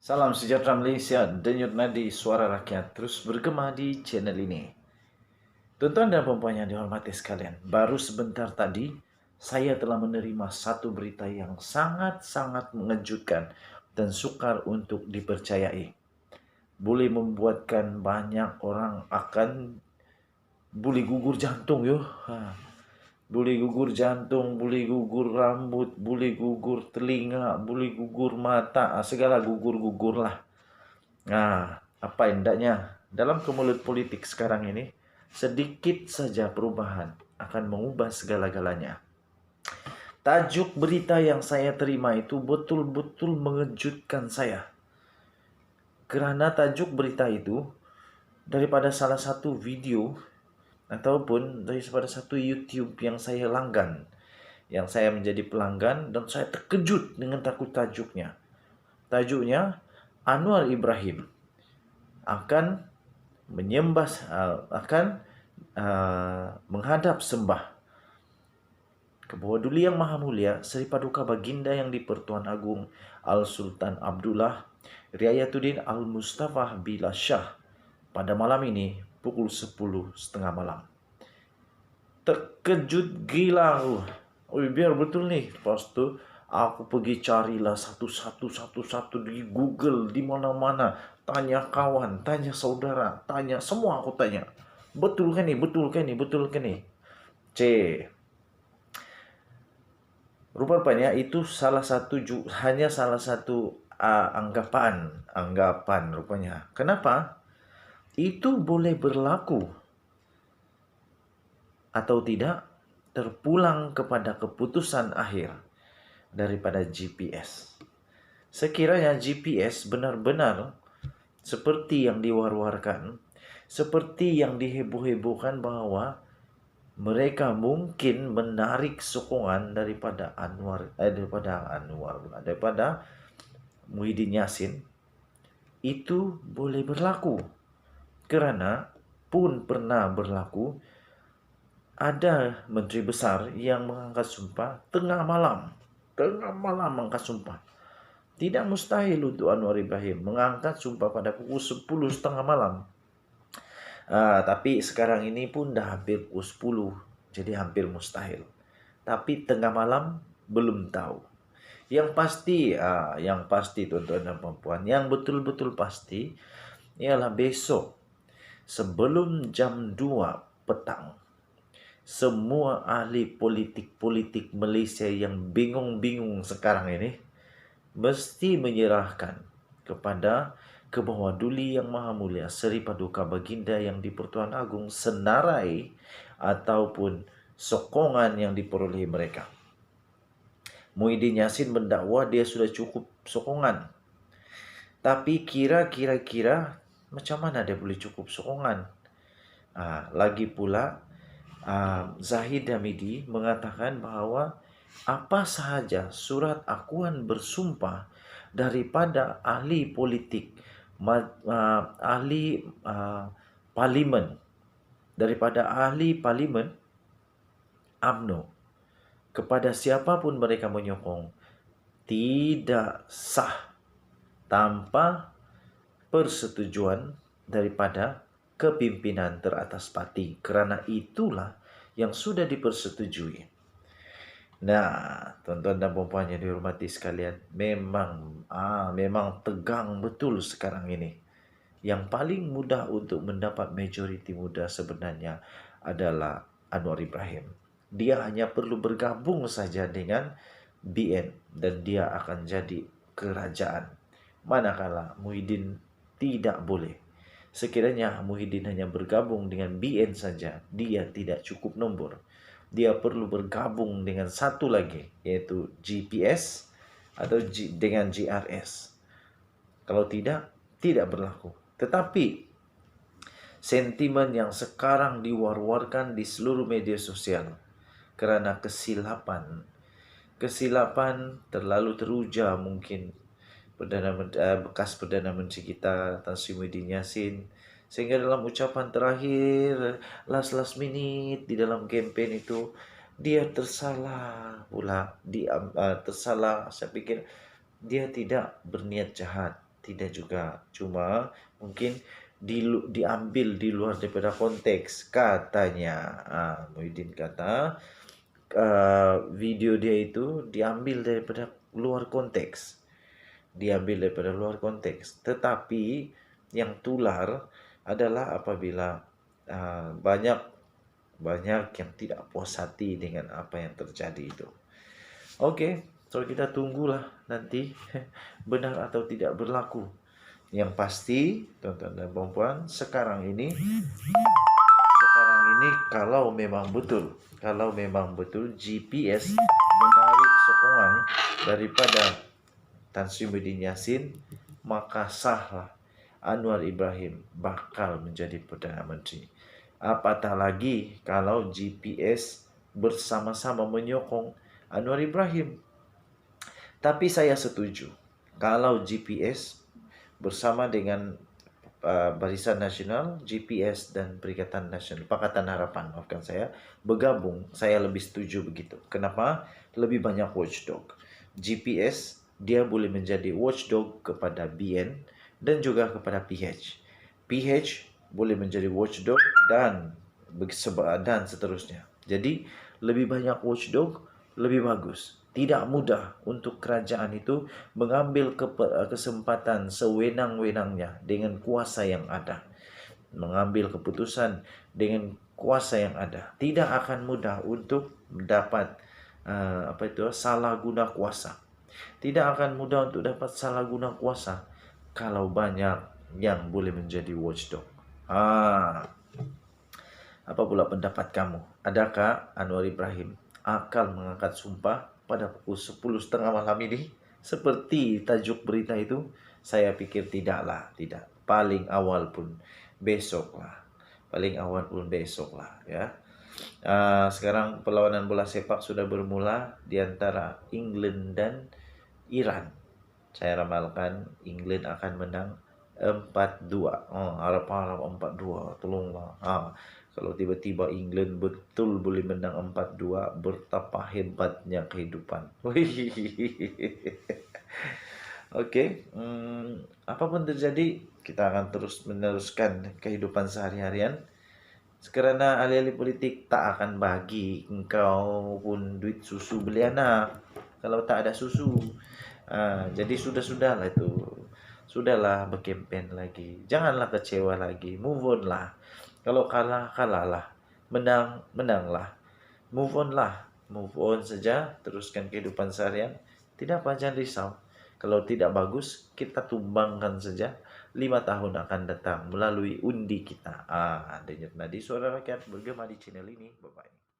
Salam sejahtera Malaysia, denyut nadi suara rakyat terus bergema di channel ini. Tuan-tuan dan puan yang dihormati sekalian, baru sebentar tadi saya telah menerima satu berita yang sangat-sangat mengejutkan dan sukar untuk dipercayai. Boleh membuatkan banyak orang akan boleh gugur jantung yo. Boleh gugur jantung, boleh gugur rambut, boleh gugur telinga, boleh gugur mata, segala gugur-gugur lah. Nah, apa hendaknya dalam kemulut politik sekarang ini, sedikit saja perubahan akan mengubah segala-galanya. Tajuk berita yang saya terima itu betul-betul mengejutkan saya. Kerana tajuk berita itu daripada salah satu video ataupun daripada satu YouTube yang saya langgan, yang saya menjadi pelanggan, dan saya terkejut dengan tajuknya. Tajuknya, Anwar Ibrahim akan menghadap sembah ke bawah Duli Yang Maha Mulia Seri Paduka Baginda Yang di-Pertuan Agong Al-Sultan Abdullah Riayatuddin Al-Mustafa Billah Shah pada malam ini pukul 10.30 malam. Terkejut gila aku. Biar betul nih. Lepas tu aku pergi carilah satu-satu di Google, di mana-mana. Tanya kawan, tanya saudara, tanya semua aku tanya. Betul kan ni? Betul kan ni? Betul kan ni? Rupanya itu hanya salah satu anggapan rupanya. Kenapa? Itu boleh berlaku atau tidak terpulang kepada keputusan akhir daripada GPS. Sekiranya GPS benar-benar seperti yang diwar-warkan, seperti yang diheboh-hebohkan bahwa mereka mungkin menarik sokongan daripada Muhyiddin Yassin, itu boleh berlaku. Kerana pun pernah berlaku, ada menteri besar yang mengangkat sumpah tengah malam mengangkat sumpah. Tidak mustahil untuk Anwar Ibrahim mengangkat sumpah pada pukul 10.30 malam. Tapi sekarang ini pun dah hampir pukul 10, jadi hampir mustahil. Tapi tengah malam belum tahu. Yang pasti tuan-tuan dan puan-puan, yang betul-betul pasti ialah besok sebelum jam 2 petang, semua ahli politik Malaysia yang bingung-bingung sekarang ini mesti menyerahkan kepada ke bawah Duli Yang Maha Mulia Seri Paduka Baginda Yang di-Pertuan Agong senarai ataupun sokongan yang diperoleh mereka. Muhyiddin Yassin mendakwa dia sudah cukup sokongan. Tapi kira-kira macam mana dia boleh cukup sokongan? Lagi pula Zahid Hamidi mengatakan bahawa apa sahaja surat akuan bersumpah daripada ahli politik, ahli parlimen, daripada ahli parlimen UMNO kepada siapapun mereka menyokong, tidak sah tanpa persetujuan daripada kepimpinan teratas parti. Kerana itulah yang sudah dipersetujui. Nah, tuan-tuan dan puan-puan yang dihormati sekalian, memang tegang betul sekarang ini. Yang paling mudah untuk mendapat majoriti muda sebenarnya adalah Anwar Ibrahim. Dia hanya perlu bergabung saja dengan BN dan dia akan jadi kerajaan. Manakala Muhyiddin tidak boleh. Sekiranya Muhyiddin hanya bergabung dengan BN saja, dia tidak cukup nombor. Dia perlu bergabung dengan satu lagi, yaitu GPS atau dengan GRS. Kalau tidak berlaku. Tetapi sentimen yang sekarang diwar-warkan di seluruh media sosial kerana kesilapan terlalu teruja mungkin bekas Perdana Menteri kita Tan Sri Muhyiddin Yassin, sehingga dalam ucapan terakhir last minute di dalam kempen itu dia tersalah pula. Tersalah. Saya pikir dia tidak berniat jahat. Tidak juga. Cuma mungkin diambil di luar daripada konteks. Katanya, Muhyiddin kata video dia itu diambil daripada luar konteks. Diambil daripada luar konteks. Tetapi yang tular adalah apabila banyak yang tidak puas hati dengan apa yang terjadi itu. Oke, so kita tunggulah nanti benar atau tidak berlaku. Yang pasti, teman-teman dan perempuan, sekarang ini kalau memang betul GPS menarik sokongan daripada Tan Sri Muhyiddin Yassin, maka sahlah Anwar Ibrahim bakal menjadi Perdana Menteri. Apatah lagi kalau GPS bersama-sama menyokong Anwar Ibrahim. Tapi saya setuju kalau GPS bersama dengan Barisan Nasional, GPS dan Perikatan Nasional, Pakatan Harapan, maafkan saya, bergabung, saya lebih setuju begitu. Kenapa? Lebih banyak watchdog. GPS dia boleh menjadi watchdog kepada BN dan juga kepada PH. PH boleh menjadi watchdog dan seterusnya. Jadi lebih banyak watchdog lebih bagus. Tidak mudah untuk kerajaan itu mengambil kesempatan sewenang-wenangnya dengan kuasa yang ada. Mengambil keputusan dengan kuasa yang ada. Tidak akan mudah untuk mendapat salah guna kuasa. Tidak akan mudah untuk dapat salah guna kuasa kalau banyak yang boleh menjadi watchdog. Apa pula pendapat kamu? Adakah Anwar Ibrahim akan mengangkat sumpah pada pukul 10.30 malam ini? Seperti tajuk berita itu, saya pikir tidaklah, tidak. Paling awal pun besok lah, ya. Sekarang perlawanan bola sepak sudah bermula di antara England dan Iran. Saya ramalkan England akan menang 4-2. Harap-harap 4-2. Tolonglah. Kalau tiba-tiba England betul boleh menang 4-2, betapa hebatnya kehidupan. Oke, apapun terjadi, kita akan terus meneruskan kehidupan sehari-harian. Karena ahli-ahli politik tak akan bagi engkau pun duit susu beli anak kalau tak ada susu. Jadi sudahlah itu. Sudahlah berkempen lagi. Janganlah kecewa lagi. Move on lah. Kalau kalahlah. Menanglah. Move on lah. Move on saja. Teruskan kehidupan seharian. Tidak apa, jangan risau. Kalau tidak bagus, kita tumbangkan saja. 5 tahun akan datang melalui undi kita. Denyut nadi suara rakyat bergema di channel ini. Bye-bye.